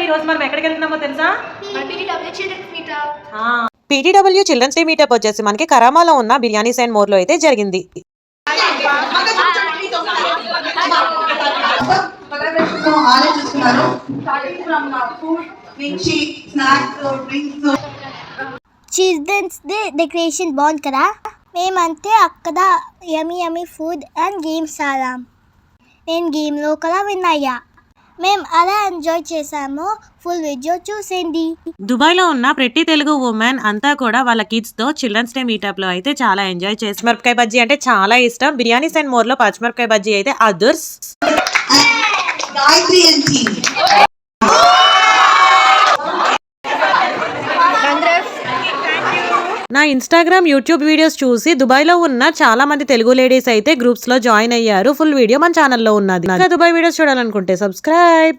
ఈ రోజు మనం ఎక్కడికి వెళ్తున్నామో తెలుసా? పీటీడబ్ల్యూ చిల్డ్రన్స్ డే మీటప్ వచ్చేసి మనకి కరామాలో ఉన్న బిర్యానీ అండ్ మోర్ లో అయితే జరిగింది. చిల్డ్రన్స్ డే డెకరేషన్ బాగుంది కదా. మేమంతే అక్కడ యమీ ఫుడ్ అండ్ గేమ్స్ ఆడాం. నేను గేమ్లో కూడా విన్ అయ్యా. మేము అలా ఎంజాయ్ చేసాము. ఫుల్ వీడియో చూసేయండి. దుబాయ్ లో ఉన్న ప్రతి తెలుగు ఉమెన్ అంతా కూడా వాళ్ళ కిడ్స్ తో చిల్డ్రన్స్ డే మీటప్ లో అయితే చాలా ఎంజాయ్ చేసి పచ్చిమిరపకాయ బజ్జీ అంటే చాలా ఇష్టం. బిర్యానీ అండ్ మోర్ లో పచ్చిమిరపకాయ బజ్జీ అయితే అదర్స్. నా ఇన్స్టాగ్రామ్ యూట్యూబ్ వీడియోస్ చూసి దుబాయ్ లో ఉన్న చాలా మంది తెలుగు లేడీస్ అయితే గ్రూప్స్ లో జాయిన్ అయ్యారు. ఫుల్ వీడియో మన ఛానల్లో ఉన్నది. దుబాయ్ వీడియోస్ చూడాలనుకుంటే సబ్స్క్రైబ్.